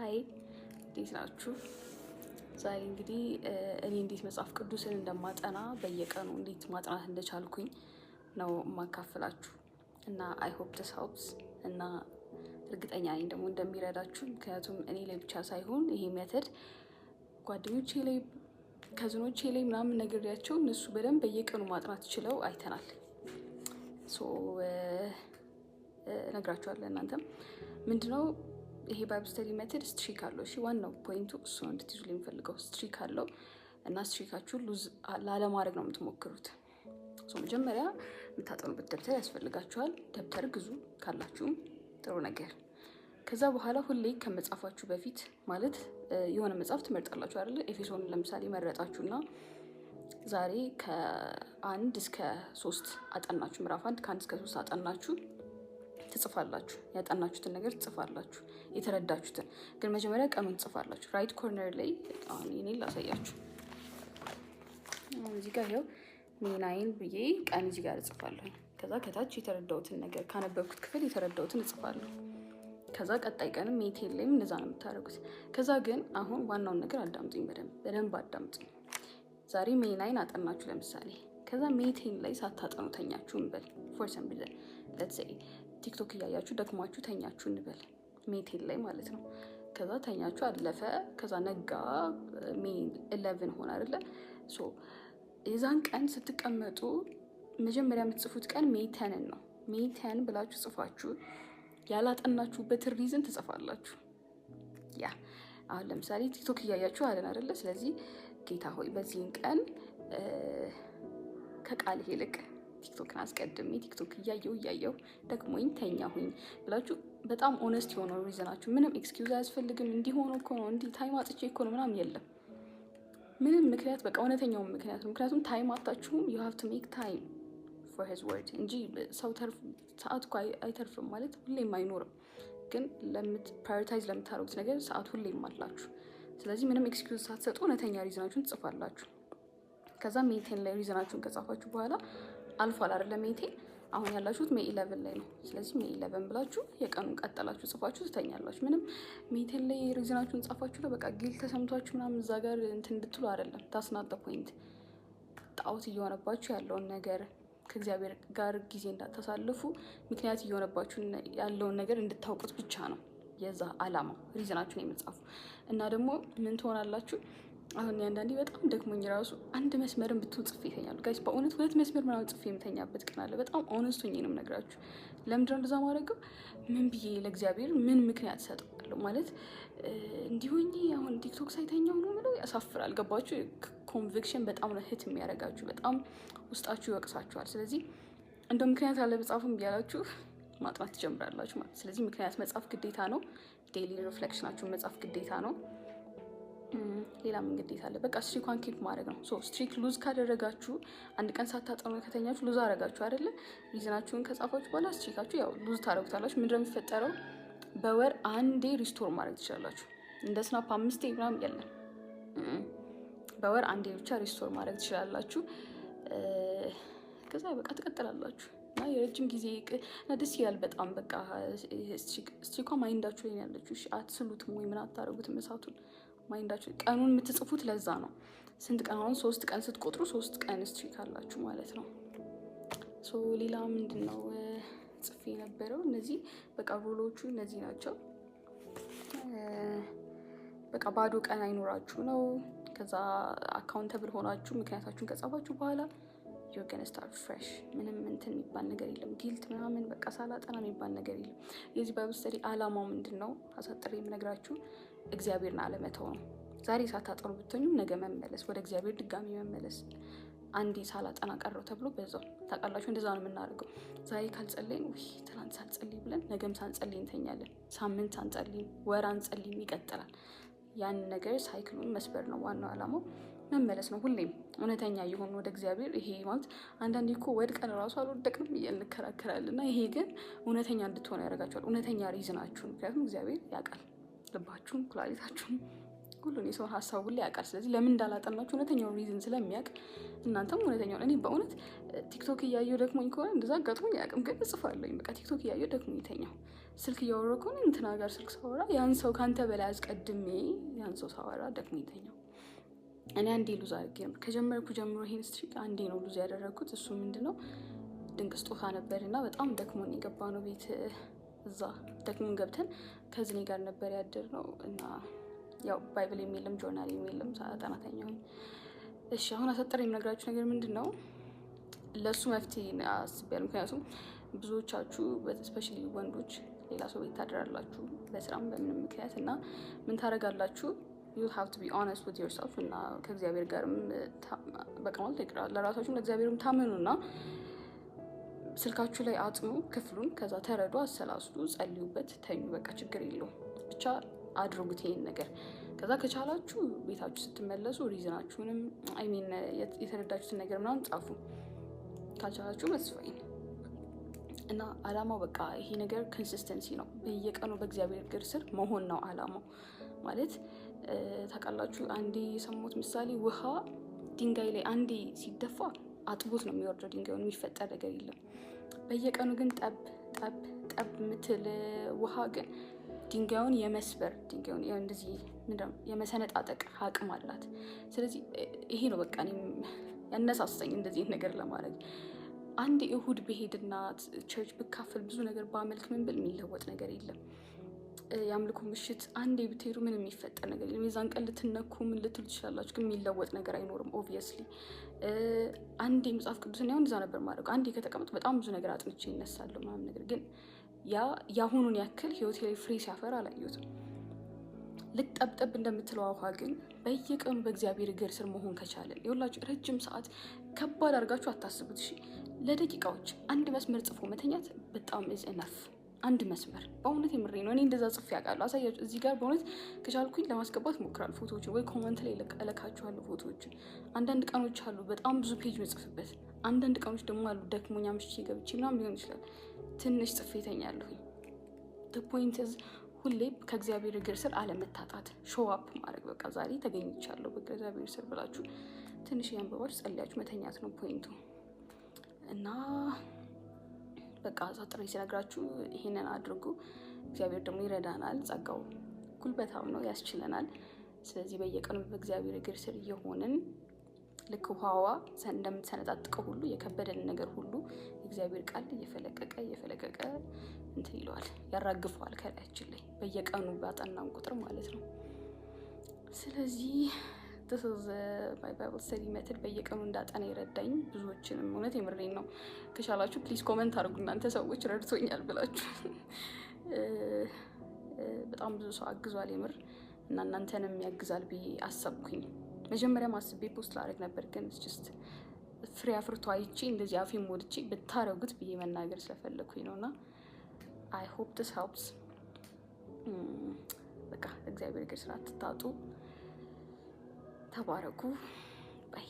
ሀይ እንዴት ናችሁ? ዛሬ እንግዲህ እኔ እንዴት መጽሐፍ ቅዱስን እንደማጠና በየቀኑ እንዴት ማጥናት እንደቻልኩኝ ነው የማካፍላችሁ እና አይ ሆፕ ዲስ ሄልፕስ እና እርግጠኛ ነኝ ደግሞ እንደሚረዳችሁ። ምክንያቱም እኔ ላይ ብቻ ሳይሆን ይሄ ሜተድ ጓደኞቼ ላይ ከዝኖቼ ላይ ምናምን ነግሬያቸው እነሱ በደንብ በየቀኑ ማጥናት ችለው አይተናል። ነግራችኋለሁ። እናንተም ምንድነው ይሄ ባይብል ስተዲ ሜተድ ስትሪክ አለው። እሺ ዋናው ፖይንቱ እሱ ነው እንድትይዙ የሚፈልገው ስትሪክ አለው እና ስትሪካችሁን ሉዝ ላለማድረግ ነው የምትሞክሩት። መጀመሪያ የምታጠኑበት ደብተር ያስፈልጋችኋል። ደብተር ግዙ ካላችሁም ጥሩ ነገር። ከዛ በኋላ ሁሌ ከመጻፋችሁ በፊት ማለት የሆነ መጽሐፍ ትመርጣላችሁ አይደለ? ኤፌሶን ለምሳሌ መረጣችሁና ዛሬ ከ1 እስከ 3 አጠናችሁ። ምዕራፍ 1 ከ1 እስከ 3 አጠናችሁ ትጽፋላችሁ። ያጠናችሁትን ነገር ትጽፋላችሁ፣ የተረዳችሁትን ግን መጀመሪያ ቀኑን ትጽፋላችሁ። ራይት ኮርነር ላይ አሁን እኔ ላሳያችሁ። እዚህ ጋር ይኸው ሜይ 9 ብዬ ቀን እዚህ ጋር እጽፋለሁ። ከዛ ከታች የተረዳሁትን ነገር ካነበብኩት ክፍል የተረዳሁትን እጽፋለሁ። ከዛ ቀጣይ ቀንም ሜይ 10 ላይም እንደዛ ነው የምታደርጉት። ከዛ ግን አሁን ዋናውን ነገር አዳምጡኝ፣ በደንብ አዳምጡኝ። ዛሬ ሜይ 9 አጠናችሁ ለምሳሌ። ከዛ ሜይ 10 ላይ ሳታጠኑ ተኛችሁ እንበል። ፎር ሰም ሪዘን ሌትስ ሴይ ቲክቶክ እያያችሁ ደክሟችሁ ተኛችሁ እንበል። ሜይ 10 ላይ ማለት ነው። ከዛ ተኛችሁ አለፈ። ከዛ ነጋ፣ ሜይ 11 ሆነ አይደለ? የዛን ቀን ስትቀመጡ መጀመሪያ የምትጽፉት ቀን ሜይ 10 ነው። ሜይ 10 ብላችሁ ጽፋችሁ ያላጠናችሁበትን ሪዝን ትጽፋላችሁ። ያ አሁን ለምሳሌ ቲክቶክ እያያችሁ አለን አይደለ? ስለዚህ ጌታ ሆይ በዚህን ቀን ከቃልህ ይልቅ ቲክቶክን አስቀድሜ ቲክቶክ እያየው ደክሞኝ ተኛሁኝ ብላችሁ በጣም ኦነስት የሆነው ሪዝናችሁ። ምንም ኤክስኪውዝ አያስፈልግም። እንዲሆኑ እኮ ነው፣ እንዲህ ታይም አጥቼ እኮ ነው ምናምን የለም። ምንም ምክንያት በቃ እውነተኛው ምክንያት ነው። ምክንያቱም ታይም አጣችሁም you have to make time for his word እንጂ ሰዓት እኮ አይተርፍም ማለት ሁሌም አይኖርም። ግን ፕራዮሪታይዝ ለምታደርጉት ነገር ሰዓት ሁሌም አላችሁ። ስለዚህ ምንም ኤክስኪውዝ ሳትሰጡ እውነተኛ ሪዝናችሁን ትጽፋላችሁ። ከዛ ሜይ 10 ላይ ሪዝናችሁን ከጻፋችሁ በኋላ አልፏል አይደለ? ሜይ 10 አሁን ያላችሁት ሜይ 11 ላይ ነው። ስለዚህ ሜይ 11 ብላችሁ የቀኑን ቀጠላችሁ ጽፋችሁ ትተኛላችሁ። ምንም ሜይ 10 ላይ ሪዝናችሁን ጻፋችሁ በቃ ጊል ተሰምቷችሁ ምናምን እዛ ጋር እንትን እንድትሉ አይደለም። ታስናጠ ፖይንት ጣዖት እየሆነባችሁ ያለውን ነገር ከእግዚአብሔር ጋር ጊዜ እንዳታሳልፉ ምክንያት እየሆነባችሁ ያለውን ነገር እንድታውቁት ብቻ ነው የዛ አላማው ሪዝናችሁን የምትጻፉ። እና ደግሞ ምን ትሆናላችሁ? አሁን አንዳንዴ በጣም ደክሞኝ ራሱ አንድ መስመርን ብትጽፍ ይተኛሉ ጋይስ። በእውነት 2 መስመር ምናምን ጽፌ የምተኛበት ቀን አለ። በጣም ኦነስት ሆኜ ነው የምነግራችሁ። ለምንድነው እንደዛ ማድረገው? ምን ብዬ ለእግዚአብሔር ምን ምክንያት ሰጠዋለሁ ማለት እንዲሆኝ አሁን ቲክቶክ ሳይተኛው ነው ምለው ያሳፍራል። ገባችሁ? ኮንቪክሽን በጣም ነው ህት የሚያደርጋችሁ፣ በጣም ውስጣችሁ ይወቅሳችኋል። ስለዚህ እንደው ምክንያት አለ በጻፉም ቢያላችሁ ማጥናት ትጀምራላችሁ ማለት። ስለዚህ ምክንያት መጻፍ ግዴታ ነው። ዴይሊ ሪፍሌክሽናችሁን መጻፍ ግዴታ ነው። ሌላ ምን ግዴታ አለ? በቃ ስትሪኳን ኪፕ ማድረግ ነው። ስትሪክ ሉዝ ካደረጋችሁ አንድ ቀን ሳታጠኑ ከተኛችሁ ሉዝ አደረጋችሁ አይደለ? ሪዝናችሁን ከጻፋችሁ በኋላ ስትሪካችሁ ያው ሉዝ ታደርጉታላችሁ። ምንድን ነው የሚፈጠረው? በወር አንዴ ሪስቶር ማድረግ ትችላላችሁ። እንደ ስናፕ 5 ምናምን የለም። በወር አንዴ ብቻ ሪስቶር ማድረግ ትችላላችሁ። ከዛ በቃ ትቀጥላላችሁ እና የረጅም ጊዜ እና ደስ ይላል በጣም። በቃ ስትሪኳ ማይንዳችሁ ላይ ያለችሁ። እሺ አትስሉትም ወይ ምን አታደርጉትም? እሳቱን ማይንዳችሁ ቀኑን የምትጽፉት ለዛ ነው። ስንት ቀን አሁን 3 ቀን ስትቆጥሩ 3 ቀን ስትሪክ አላችሁ ማለት ነው። ሌላ ምንድን ነው ጽፌ የነበረው? እነዚህ በቃ ሩሎቹ እነዚህ ናቸው። በቃ ባዶ ቀን አይኖራችሁ ነው። ከዛ አካውንተብል ሆናችሁ ምክንያታችሁን ከጻፋችሁ በኋላ you're gonna start fresh። ምንም እንትን የሚባል ነገር የለም። ጊልት ምናምን በቃ ሳላጠና የሚባል ነገር የለም። የዚህ ባይብል ስተዲ አላማው ምንድን ነው? አሳጥሬ የምነግራችሁ እግዚአብሔርን አለመተው ነው። ዛሬ ሳታጠኑ ብትሆኙም ነገ መመለስ፣ ወደ እግዚአብሔር ድጋሚ መመለስ። አንዴ ሳላጠና ቀረው ተብሎ በዛው ታውቃላችሁ። እንደዛ ነው የምናደርገው። ዛሬ ካልጸለይን ትናንት ሳንጸልይ ብለን ነገም ሳንጸልይ እንተኛለን። ሳምንት ሳንጸልይ፣ ወር አንጸልይም፣ ይቀጥላል። ያን ነገር ሳይክሉን መስበር ነው ዋናው አላማው። መመለስ ነው ሁሌም እውነተኛ የሆኑ ወደ እግዚአብሔር። ይሄ ማለት አንዳንዴ እኮ ወድቀን ራሱ አልወደቅንም እንከራከራለን እና ይሄ ግን እውነተኛ እንድትሆኑ ያደርጋችኋል። እውነተኛ ሪዝናችሁን። ምክንያቱም እግዚአብሔር ያውቃል ልባችሁን፣ ኩላሊታችሁን፣ ሁሉን የሰውን ሀሳብ ሁሉ ያውቃል። ስለዚህ ለምን እንዳላጠናችሁ እውነተኛውን ሪዝን ስለሚያውቅ እናንተም እውነተኛውን። እኔ በእውነት ቲክቶክ እያየሁ ደክሞኝ ከሆነ እንደዛ አጋጥሞኝ አያውቅም፣ ግን እጽፋለሁኝ። በቃ ቲክቶክ እያየሁ ደክሞኝ ተኛሁ ስልክ እያወራሁ ነው እንትና ጋር ስልክ ሳወራ ያን ሰው ካንተ በላይ አስቀድሜ ያን ሰው ሳወራ ደግሞ ይተኛው። እኔ አንዴ ሉዝ አድርጌ ነበር ከጀመርኩ ጀምሮ ይሄን ስትሪክ አንዴ ነው ሉዝ ያደረኩት። እሱ ምንድነው ድንቅ ስጦታ ነበር እና በጣም ደክሞን የገባ ነው ቤት እዛ ደክሞን ገብተን ከዝኔ ጋር ነበር ያደርነው እና ያው ባይብል የለም ጆርናል የለም ሳጠናተኛው። እሺ አሁን አሳጥሬ የምነግራችሁ ነገር ምንድነው ለሱ መፍትሄ አስቤያለሁ። ምክንያቱም ብዙዎቻችሁ ስፔሻሊ ወንዶች ሌላ ሰው ቤት ታድራላችሁ በስራም በምንም ምክንያት እና ምን ታደርጋላችሁ you have to be honest with yourself እና ከእግዚአብሔር ጋርም በቃ ማለት ይቅራል ለራሳችሁም ለእግዚአብሔርም ታመኑና ስልካችሁ ላይ አጥኑ ክፍሉን። ከዛ ተረዱ፣ አሰላስሉ፣ ጸልዩበት፣ ተኙ። በቃ ችግር የለውም ብቻ አድርጉት ይሄን ነገር። ከዛ ከቻላችሁ ቤታችሁ ስትመለሱ ሪዝናችሁንም የተረዳችሁትን ነገር ምናምን ጻፉ። ካልቻላችሁ መስፈይን እና አላማው በቃ ይሄ ነገር ኮንሲስተንሲ ነው። በየቀኑ በእግዚአብሔር እግር ስር መሆን ነው አላማው። ማለት ታውቃላችሁ አንዴ የሰማሁት ምሳሌ ውሃ ድንጋይ ላይ አንዴ ሲደፋ አጥቦት ነው የሚወርደው ድንጋዩን፣ የሚፈጠር ነገር የለም። በየቀኑ ግን ጠብ ጠብ ጠብ የምትል ውሃ ግን ድንጋዩን የመስበር ድንጋዩን እንደዚህ ምንድነው የመሰነጣጠቅ አቅም አላት። ስለዚህ ይሄ ነው በቃ እኔም ያነሳሳኝ እንደዚህ ነገር ለማድረግ። አንድ እሁድ በሄድና ቸርች ብካፈል ብዙ ነገር ባመልክ ምን ብል የሚለወጥ ነገር የለም። የአምልኮ ምሽት አንዴ ብትሄዱ ምን የሚፈጠር ነገር የለም። የዛን ቀን ልትነኩ ምን ልትሉ ትችላላችሁ፣ ግን የሚለወጥ ነገር አይኖርም። ኦብቪየስሊ አንዴ መጽሐፍ ቅዱስን ያው እንደዛ ነበር ማድረግ። አንዴ ከተቀመጡ በጣም ብዙ ነገር አጥንቼ ይነሳለሁ ምናምን ነገር፣ ግን ያሁኑን ያክል ህይወቴ ላይ ፍሬ ሲያፈራ አላየሁትም። ልክ ጠብጠብ እንደምትለው ውሃ ግን በየቀኑ በእግዚአብሔር እግር ስር መሆን ከቻለን ይኸውላችሁ ረጅም ሰዓት ከባድ አድርጋችሁ አታስቡት። እሺ ለደቂቃዎች አንድ መስመር ጽፎ መተኛት በጣም is enough። አንድ መስመር በእውነት የምሬ ነው። እኔ እንደዛ ጽፌ ያውቃለሁ። አሳያችሁ እዚህ ጋር በእውነት ከቻልኩኝ ለማስገባት ሞክራለሁ ፎቶዎችን፣ ወይ ኮመንት ላይ እለካችኋለሁ ፎቶዎችን። አንዳንድ ቀኖች አሉ በጣም ብዙ ፔጅ መጽፍበት፣ አንዳንድ ቀኖች ደግሞ አሉ ደክሞኛ ምሽቼ ገብቼ ምናምን ሊሆን ይችላል ትንሽ ጽፌ ተኛለሁኝ። the point is ሁሌ ከእግዚአብሔር እግር ስር አለመታጣት፣ ሾው አፕ ማድረግ። በቃ ዛሬ ተገኝቻለሁ በእግዚአብሔር ስር ብላችሁ ትንሽ ያንበባችሁ ጸልያችሁ መተኛት ነው ፖይንቱ። እና በቃ አሳጥሬ ሲነግራችሁ ይሄንን አድርጉ። እግዚአብሔር ደግሞ ይረዳናል። ጸጋው ጉልበታም ነው፣ ያስችለናል። ስለዚህ በየቀኑ በእግዚአብሔር እግር ስር እየሆንን ልክ ውሃዋ እንደምትሰነጣጥቀው ሁሉ የከበደን ነገር ሁሉ እግዚአብሔር ቃል እየፈለቀቀ እንትን ይለዋል፣ ያራግፈዋል ከላያችን ላይ በየቀኑ ባጠናን ቁጥር ማለት ነው። ስለዚህ this is my Bible study method በየቀኑ እንዳጠና ይረዳኝ። ብዙዎችንም እውነት የምሬን ነው። ከቻላችሁ ፕሊዝ ኮመንት አድርጉ እናንተ ሰዎች ረድቶኛል ብላችሁ። በጣም ብዙ ሰው አግዟል የምር እና እናንተንም ያግዛል ብዬ አሰብኩኝ። መጀመሪያ ማስቤ ፖስት ላደርግ ነበር፣ ግን just ፍሬ አፍርቶ አይቼ እንደዚህ አፌን ሞልቼ ብታረጉት ብዬ መናገር ስለፈለኩኝ ነውና I hope this helps። በቃ እግዚአብሔር እግር ስር አትታጡ። ተባረኩ ባይ